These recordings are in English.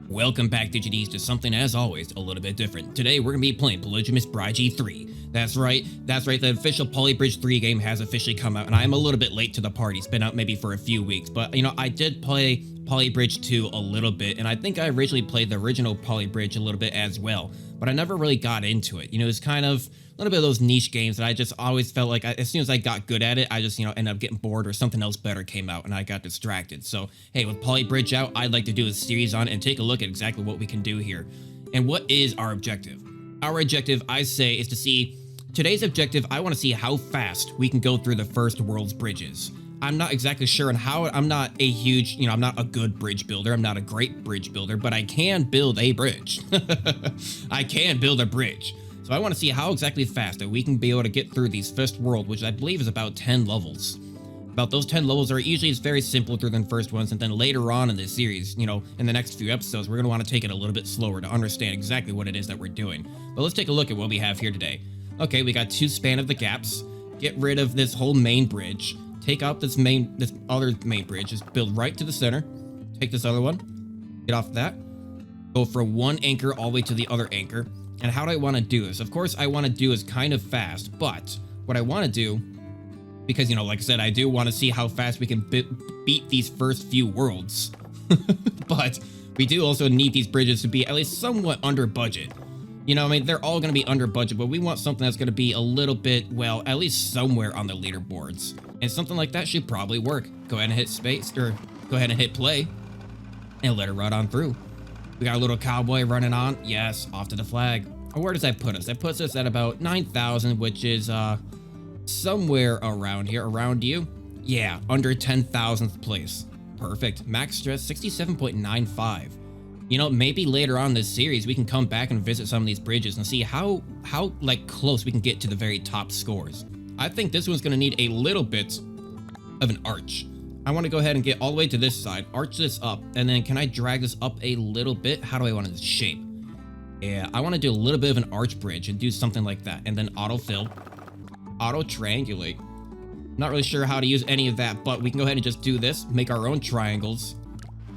Welcome back, DigiDs, to something, as always, a little bit different. Today, we're going to be playing Polygamous Bride 3. That's right, the official Polybridge 3 game has officially come out, and I am a little bit late to the party. It's been out maybe for a few weeks, but, I did play Polybridge 2 a little bit, and I think I originally played the original Polybridge a little bit as well, but I never really got into it. It's kind of a little bit of those niche games that I just always felt like as soon as I got good at it, I just, ended up getting bored or something else better came out and I got distracted. So, hey, with Polybridge out, I'd like to do a series on it and take a look at exactly what we can do here. And what is our objective? Our objective, I say, is to see, today's objective, I want to see how fast we can go through the first world's bridges. I'm not exactly sure on how. I'm not a huge, I'm not a good bridge builder. I'm not a great bridge builder, but I can build a bridge. I can build a bridge. So I want to see how exactly fast that we can be able to get through these first world, which I believe is about 10 levels. About those 10 levels are usually it's very simpler than first ones, and then later on in this series, in the next few episodes, we're going to want to take it a little bit slower to understand exactly what it is that we're doing. But let's take a look at what we have here today. Okay, we got 2 span of the gaps. Get rid of this whole main bridge. Take out this other main bridge. Just build right to the center. Take this other one. Get off that. Go from one anchor all the way to the other anchor. And how do I want to do this? Of course, I want to do this kind of fast, but what I want to do, because, like I said, I do want to see how fast we can beat these first few worlds. But we do also need these bridges to be at least somewhat under budget. They're all going to be under budget, but we want something that's going to be a little bit, well, at least somewhere on the leaderboards. And something like that should probably work. Go ahead and hit space, or go ahead and hit play, and let it run on through. We got a little cowboy running on. Yes, off to the flag. Where does that put us? That puts us at about 9,000, which is somewhere around here. Around you? Yeah, under 10,000th place. Perfect. Max stress 67.95. Maybe later on this series we can come back and visit some of these bridges and see how close we can get to the very top scores. I think this one's going to need a little bit of an arch. I want to go ahead and get all the way to this side, arch this up, and then can I drag this up a little bit? How do I want it to shape? Yeah, I want to do a little bit of an arch bridge and do something like that, and then autofill, auto triangulate. Not really sure how to use any of that, but we can go ahead and just do this, make our own triangles.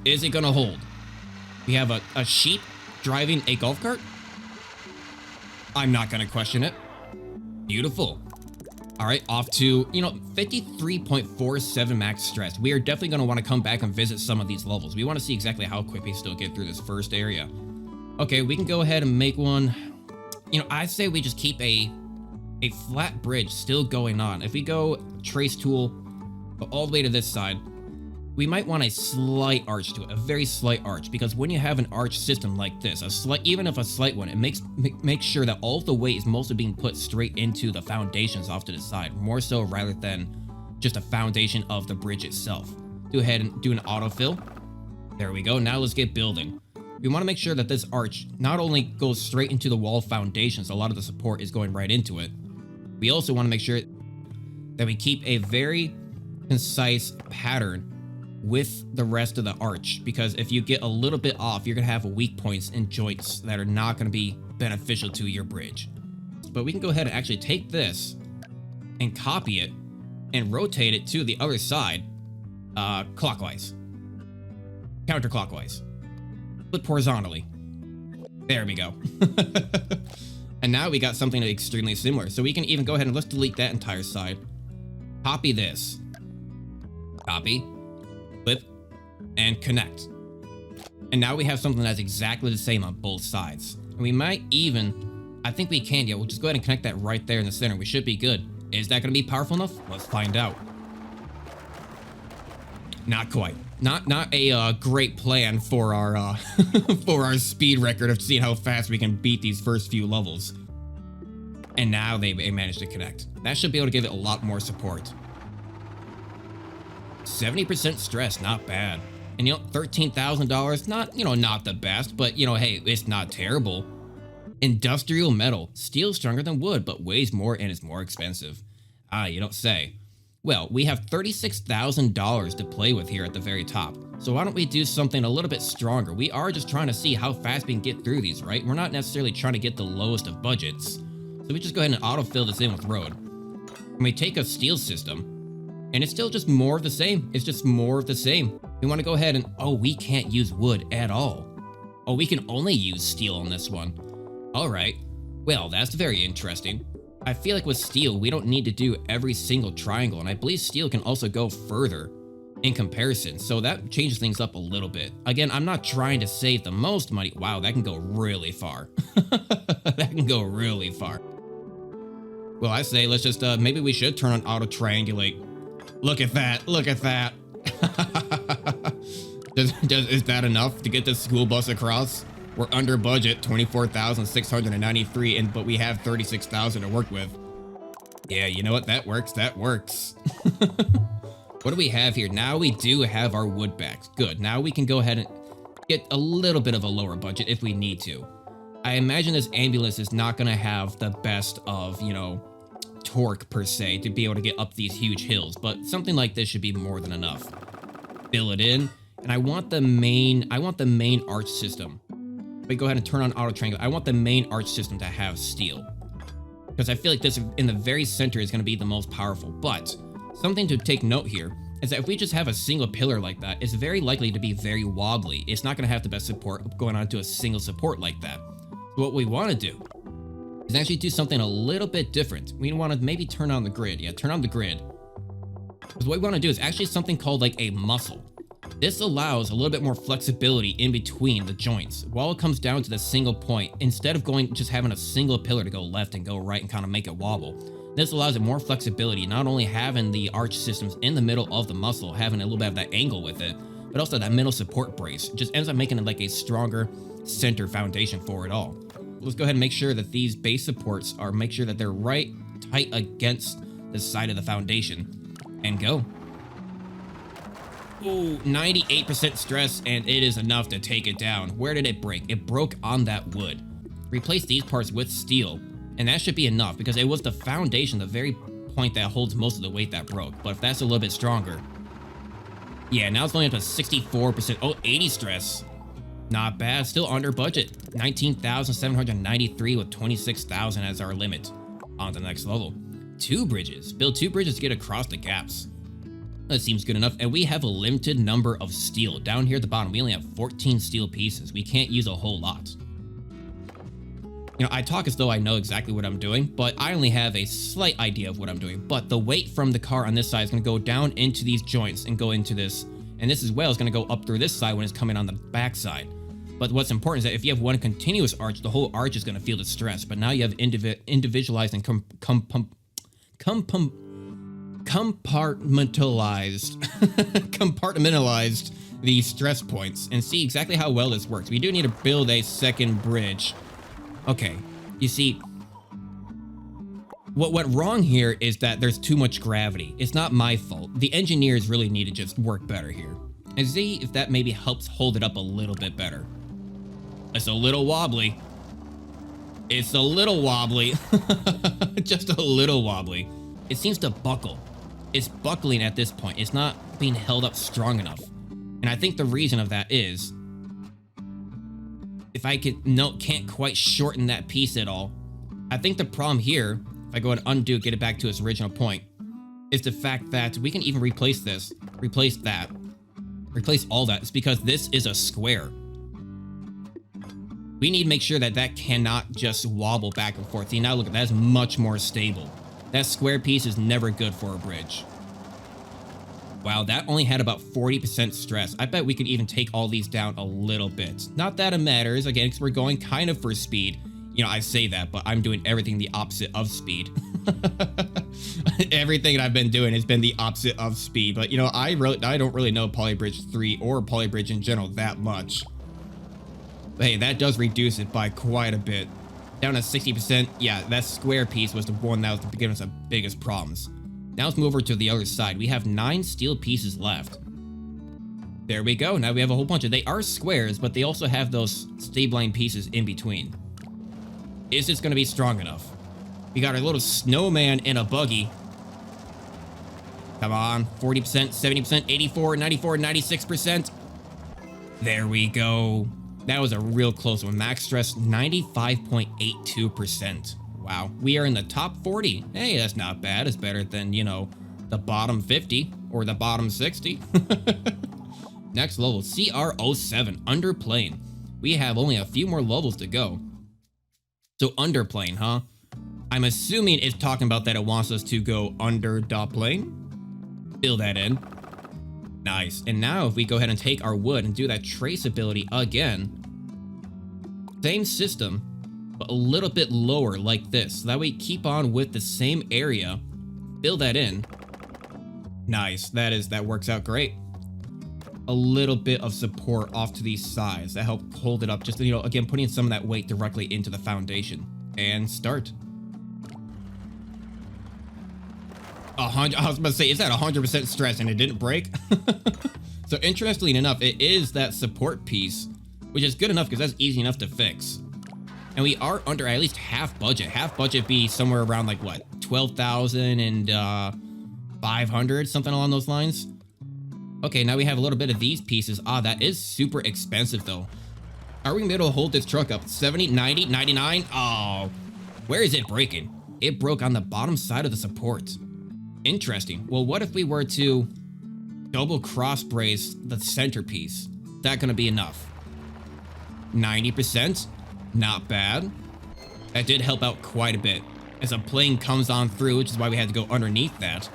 Is it going to hold? We have a sheep driving a golf cart? I'm not going to question it. Beautiful. All right, off to, 53.47 max stress. We are definitely going to want to come back and visit some of these levels. We want to see exactly how quick we still get through this first area. Okay, we can go ahead and make one. I say we just keep a flat bridge still going on. If we go trace tool, go all the way to this side, we might want a slight arch to it, a very slight arch, because when you have an arch system like this, even if a slight one, it makes sure that all of the weight is mostly being put straight into the foundations off to the side, more so rather than just a foundation of the bridge itself. Go ahead and do an autofill. There we go. Now let's get building. We want to make sure that this arch not only goes straight into the wall foundations, a lot of the support is going right into it. We also want to make sure that we keep a very concise pattern with the rest of the arch, because if you get a little bit off, you're going to have weak points and joints that are not going to be beneficial to your bridge. But we can go ahead and actually take this and copy it and rotate it to the other side clockwise, counterclockwise, flip horizontally. There we go. And now we got something extremely similar. So we can even go ahead and let's delete that entire side. Copy this. Copy. Flip. And connect. And now we have something that's exactly the same on both sides. And we might even, I think we can, yeah, we'll just go ahead and connect that right there in the center. We should be good. Is that going to be powerful enough? Let's find out. Not quite. Not a great plan for our for our speed record of seeing how fast we can beat these first few levels. And now they managed to connect. That should be able to give it a lot more support. 70% stress, not bad. And $13,000, not the best, but hey, it's not terrible. Industrial metal, steel stronger than wood, but weighs more and is more expensive. Ah, you don't say. Well, we have $36,000 to play with here at the very top. So why don't we do something a little bit stronger? We are just trying to see how fast we can get through these, right? We're not necessarily trying to get the lowest of budgets. So we just go ahead and autofill this in with road. And we take a steel system, and it's still just more of the same. It's just more of the same. We want to go ahead and, oh, we can't use wood at all. Oh, we can only use steel on this one. All right. Well, that's very interesting. I feel like with steel, we don't need to do every single triangle, and I believe steel can also go further in comparison, so that changes things up a little bit. Again, I'm not trying to save the most money. Wow, that can go really far. That can go really far. Well, I say let's just, maybe we should turn on auto triangulate. Look at that, look at that. Is that enough to get the school bus across? We're under budget, 24,693, but we have 36,000 to work with. Yeah, you know what? That works. That works. What do we have here? Now we do have our wood backs. Good. Now we can go ahead and get a little bit of a lower budget if we need to. I imagine this ambulance is not going to have the best of, you know, torque per se to be able to get up these huge hills, but something like this should be more than enough. Fill it in, and I want the main arch system. If I go ahead and turn on auto triangle, I want the main arch system to have steel, because I feel like this in the very center is going to be the most powerful. But something to take note here is that if we just have a single pillar like that, it's very likely to be very wobbly. It's not going to have the best support going onto a single support like that. So what we want to do is actually do something a little bit different. We want to maybe turn on the grid. Yeah, turn on the grid. Because what we want to do is actually something called like a muscle. This allows a little bit more flexibility in between the joints while it comes down to the single point. Instead of just having a single pillar to go left and go right and kind of make it wobble, this allows it more flexibility, not only having the arch systems in the middle of the muscle, having a little bit of that angle with it, but also that middle support brace. It just ends up making it like a stronger center foundation for it all. Let's go ahead and make sure that these base supports make sure that they're right tight against the side of the foundation, and go. Ooh, 98% stress, and it is enough to take it down. Where did it break? It broke on that wood. Replace these parts with steel, and that should be enough because it was the foundation, the very point that holds most of the weight that broke. But if that's a little bit stronger. Yeah, now it's only up to 64%. Oh, 80 stress. Not bad, still under budget. 19,793 with 26,000 as our limit. On to the next level. 2 bridges. Build 2 bridges to get across the gaps. That seems good enough, and we have a limited number of steel. Down here at the bottom, we only have 14 steel pieces. We can't use a whole lot. You know, I talk as though I know exactly what I'm doing, but I only have a slight idea of what I'm doing. But the weight from the car on this side is going to go down into these joints and go into this. And this as well is going to go up through this side when it's coming on the back side. But what's important is that if you have one continuous arch, the whole arch is going to feel the stress. But now you have individualized and compartmentalized these stress points and see exactly how well this works. We do need to build a second bridge. Okay, you see, what went wrong here is that there's too much gravity. It's not my fault. The engineers really need to just work better here and see if that maybe helps hold it up a little bit better. It's a little wobbly. It's a little wobbly. Just a little wobbly. It seems to buckle. It's buckling at this point. It's not being held up strong enough. And I think the reason of that is if I can't quite shorten that piece at all. I think the problem here, if I go and undo, get it back to its original point, is the fact that we can even replace this, replace that, replace all that. It's because this is a square. We need to make sure that that cannot just wobble back and forth. See, now look, that is much more stable. That square piece is never good for a bridge. Wow, that only had about 40% stress. I bet we could even take all these down a little bit. Not that it matters, again, because we're going kind of for speed. You know, I say that, but I'm doing everything the opposite of speed. Everything that I've been doing has been the opposite of speed. But, you know, I don't really know Polybridge 3 or Polybridge in general that much. But hey, that does reduce it by quite a bit. Down to 60%. Yeah, that square piece was the one that was giving us the biggest problems. Now let's move over to the other side. We have 9 steel pieces left. There we go. Now we have a whole bunch of... They are squares, but they also have those stabling pieces in between. Is this going to be strong enough? We got our little snowman in a buggy. Come on. 40%, 70%, 84, 94, 96%. There we go. That was a real close one. Max stress, 95.82%. Wow. We are in the top 40. Hey, that's not bad. It's better than, you know, the bottom 50 or the bottom 60. Next level, CR07, underplane. We have only a few more levels to go. So underplane, huh? I'm assuming it's talking about that it wants us to go under the plane. Fill that in. Nice. And now if we go ahead and take our wood and do that traceability again. Same system, but a little bit lower like this. So that way keep on with the same area. Fill that in. Nice. That works out great. A little bit of support off to these sides that help hold it up. Just, you know, again, putting some of that weight directly into the foundation. And start. I was about to say, is that 100% stress and it didn't break? So interestingly enough, it is that support piece, which is good enough because that's easy enough to fix. And we are under at least half budget. Half budget be somewhere around like what? 12,000 and 500, something along those lines. Okay, now we have a little bit of these pieces. Ah, that is super expensive though. Are we gonna be able to hold this truck up? 70, 90, 99? Oh, where is it breaking? It broke on the bottom side of the support. Interesting. Well, what if we were to double cross brace the centerpiece? Is that gonna be enough? 90%? Not bad. That did help out quite a bit. As a plane comes on through, which is why we had to go underneath that.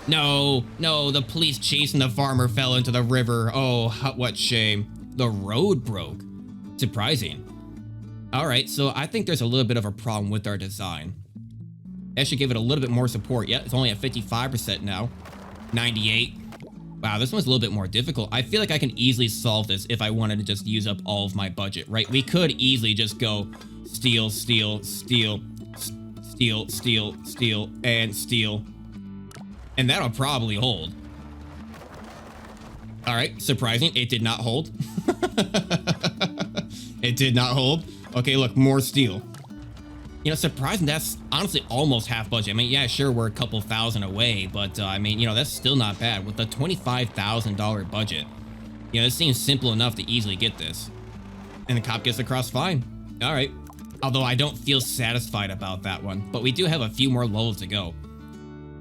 No, the police chasing the farmer fell into the river. Oh, what shame. The road broke. Surprising. Alright, so I think there's a little bit of a problem with our design. I should give it a little bit more support. Yeah, it's only at 55% now. 98. Wow, this one's a little bit more difficult. I feel like I can easily solve this if I wanted to just use up all of my budget, right? We could easily just go steel, steel, steel, steel, steel, steel, and steel. And that'll probably hold. All right, surprising. It did not hold. It did not hold. Okay, look, more steel. You know, surprising, that's honestly almost half budget. I mean, yeah, sure, we're a couple thousand away, but I mean, you know, that's still not bad. With a $25,000 budget, you know, it seems simple enough to easily get this. And the cop gets across fine. All right. Although I don't feel satisfied about that one, but we do have a few more levels to go.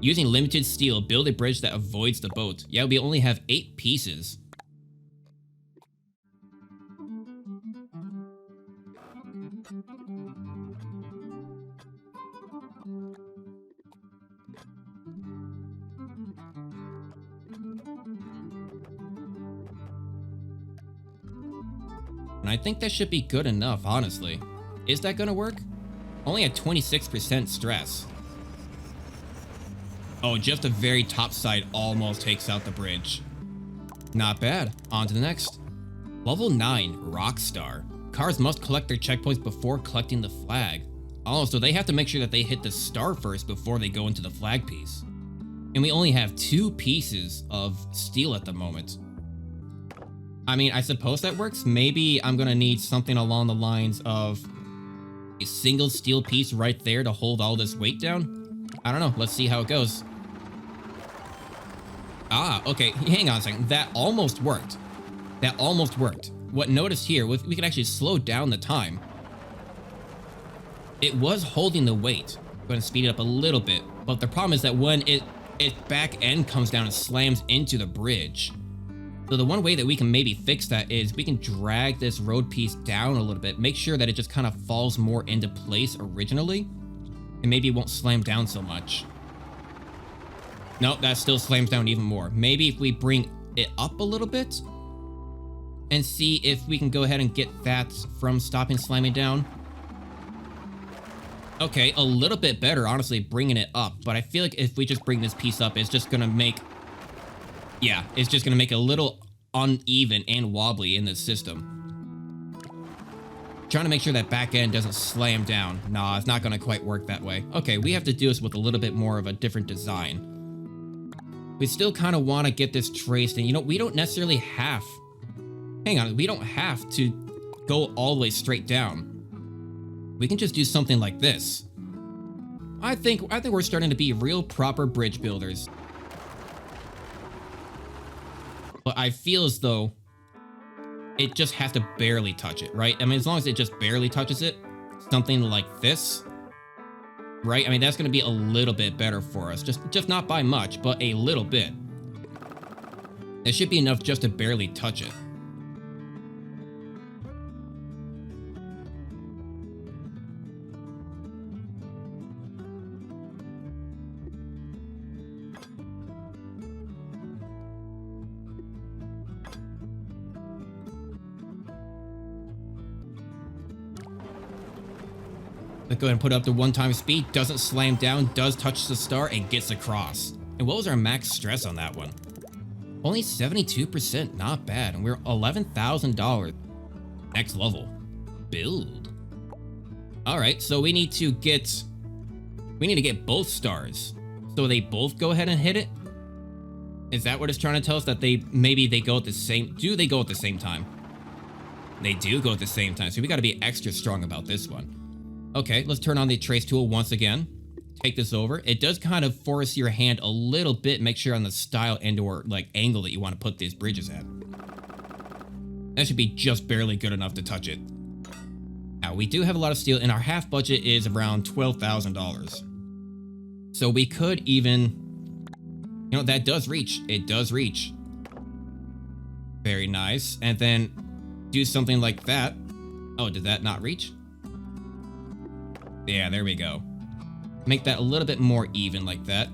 Using limited steel, build a bridge that avoids the boat. Yeah, we only have 8 pieces. And I think that should be good enough, honestly. Is that gonna work? Only at 26% stress. Oh, just the very top side almost takes out the bridge. Not bad. On to the next. Level 9, Rockstar. Cars must collect their checkpoints before collecting the flag. Oh, so they have to make sure that they hit the star first before they go into the flag piece. And we only have 2 pieces of steel at the moment. I mean, I suppose that works. Maybe I'm gonna need something along the lines of a single steel piece right there to hold all this weight down. I don't know. Let's see how it goes. Ah, okay. Hang on a second. That almost worked. That almost worked. What notice here, we can actually slow down the time. It was holding the weight. I'm going to speed it up a little bit. But the problem is that when its back end comes down and slams into the bridge. So the one way that we can maybe fix that is we can drag this road piece down a little bit. Make sure that it just kind of falls more into place originally. And maybe it won't slam down so much. Nope, that still slams down even more. Maybe if we bring it up a little bit and see if we can go ahead and get that from stopping slamming down. Okay, a little bit better, honestly, bringing it up. But I feel like if we just bring this piece up, it's just going to make... Yeah, it's just going to make it a little uneven and wobbly in the system. Trying to make sure that back end doesn't slam down. Nah, it's not going to quite work that way. Okay, we have to do this with a little bit more of a different design. We still kind of want to get this traced, and you know, we don't necessarily have... Hang on, we don't have to go all the way straight down. We can just do something like this. I think we're starting to be real proper bridge builders. But I feel as though it just has to barely touch it, right? I mean, as long as it just barely touches it, something like this, right? I mean, that's going to be a little bit better for us. Just not by much, but a little bit. It should be enough just to barely touch it. Let's go ahead and put it up to 1 time speed. Doesn't slam down, does touch the star, and gets across. And what was our max stress on that one? Only 72%, not bad. And we're $11,000. Next level. Build. Alright, so we need to get both stars. So they both go ahead and hit it? Is that what it's trying to tell us? That maybe they go at the same... Do they go at the same time? They do go at the same time, so we gotta be extra strong about this one. Okay, let's turn on the trace tool once again. Take this over. It does kind of force your hand a little bit. Make sure on the style and or like angle that you want to put these bridges at. That should be just barely good enough to touch it. Now, we do have a lot of steel, and our half budget is around $12,000. So we could even... You know, that does reach. It does reach. Very nice. And then do something like that. Oh, did that not reach? Yeah, there we go. Make that a little bit more even like that.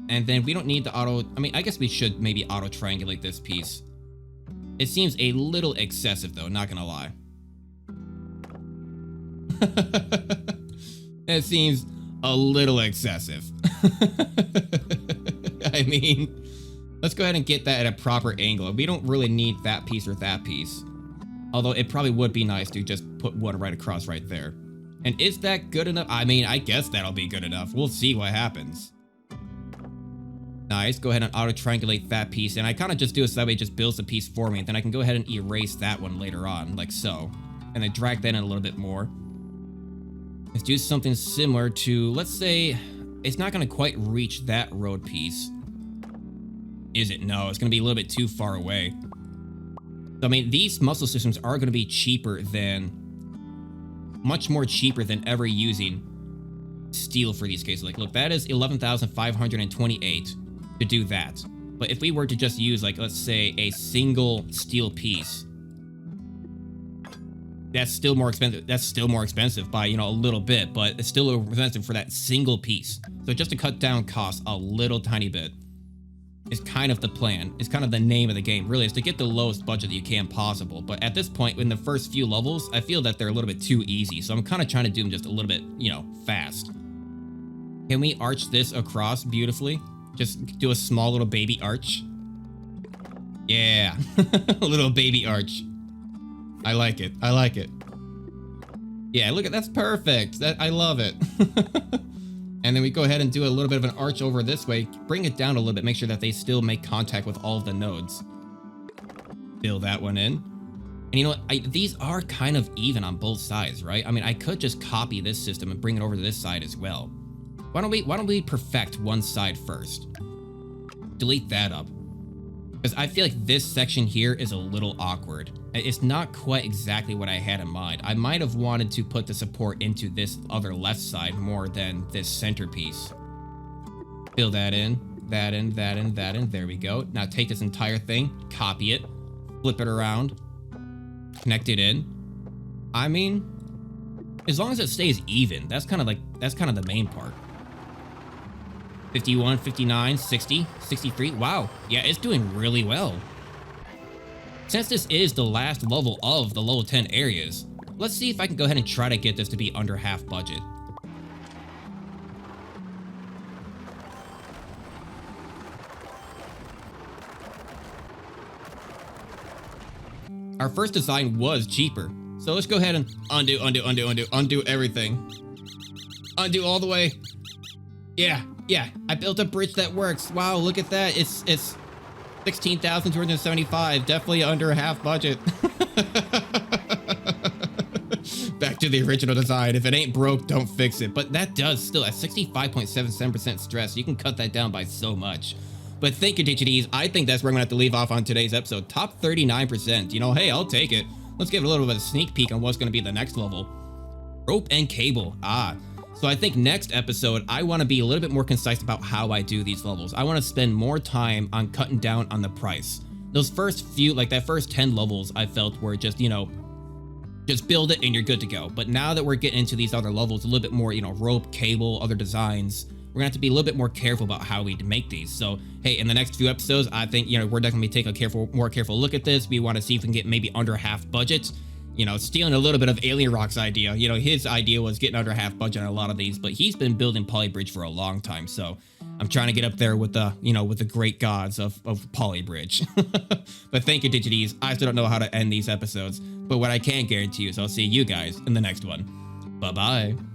And then we don't need the auto... I mean, I guess we should maybe auto triangulate this piece. It seems a little excessive though, not gonna lie. It seems a little excessive. I mean, let's go ahead and get that at a proper angle. We don't really need that piece or that piece. Although it probably would be nice to just put one right across right there. And is that good enough? I mean, I guess that'll be good enough. We'll see what happens. Nice. Go ahead and auto-triangulate that piece. And I kind of just do it so that way it just builds the piece for me. And then I can go ahead and erase that one later on, like so. And then drag that in a little bit more. Let's do something similar to, let's say, it's not going to quite reach that road piece. Is it? No, it's going to be a little bit too far away. So, I mean, these muscle systems are going to be cheaper than... much more cheaper than ever using steel for these cases. Like, look, that is 11,528 to do that. But if we were to just use, like, let's say a single steel piece, that's still more expensive. That's still more expensive by, you know, a little bit, but it's still expensive for that single piece. So just to cut down costs a little tiny bit is kind of the plan. It's kind of the name of the game, really, is to get the lowest budget that you can possible. But at this point, in the first few levels, I feel that they're a little bit too easy. So I'm kind of trying to do them just a little bit, you know, fast. Can we arch this across beautifully? Just do a small little baby arch. Yeah, a little baby arch. I like it. I like it. Yeah, look at that's perfect. I love it. And then we go ahead and do a little bit of an arch over this way. Bring it down a little bit. Make sure that they still make contact with all of the nodes. Fill that one in. And you know what? These are kind of even on both sides, right? I mean, I could just copy this system and bring it over to this side as well. Why don't we perfect one side first? Delete that up. Because I feel like this section here is a little awkward. It's not quite exactly what I had in mind. I might have wanted to put the support into this other left side more than this centerpiece. Fill that in, that in, that in, that in. There we go. Now take this entire thing, copy it, flip it around, connect it in. I mean, as long as it stays even, that's kind of the main part. 51, 59, 60, 63. Wow. Yeah, it's doing really well. Since this is the last level of the level 10 areas, let's see if I can go ahead and try to get this to be under half budget. Our first design was cheaper. So let's go ahead and undo everything. Undo all the way. Yeah, I built a bridge that works. Wow, look at that. It's 16,275, definitely under half budget. Back to the original design. If it ain't broke, don't fix it. But that does still at 65.77% stress. You can cut that down by so much. But thank you, DHDs. I think that's where I'm gonna have to leave off on today's episode. Top 39%. You know, hey, I'll take it. Let's give it a little bit of a sneak peek on what's gonna be the next level. Rope and cable. So I think next episode, I want to be a little bit more concise about how I do these levels. I want to spend more time on cutting down on the price. Those first few, like that first 10 levels, I felt were just, you know, just build it and you're good to go. But now that we're getting into these other levels, a little bit more, you know, rope, cable, other designs, we're gonna have to be a little bit more careful about how we make these. So, hey, in the next few episodes, I think, you know, we're definitely taking a more careful look at this. We want to see if we can get maybe under half budget. you know, stealing a little bit of Alien Rock's idea. You know, his idea was getting under half budget on a lot of these, but he's been building Polybridge for a long time. So I'm trying to get up there with the, you know, with the great gods of Polybridge. But thank you, DigiDees. I still don't know how to end these episodes, but what I can guarantee you is I'll see you guys in the next one. Bye-bye.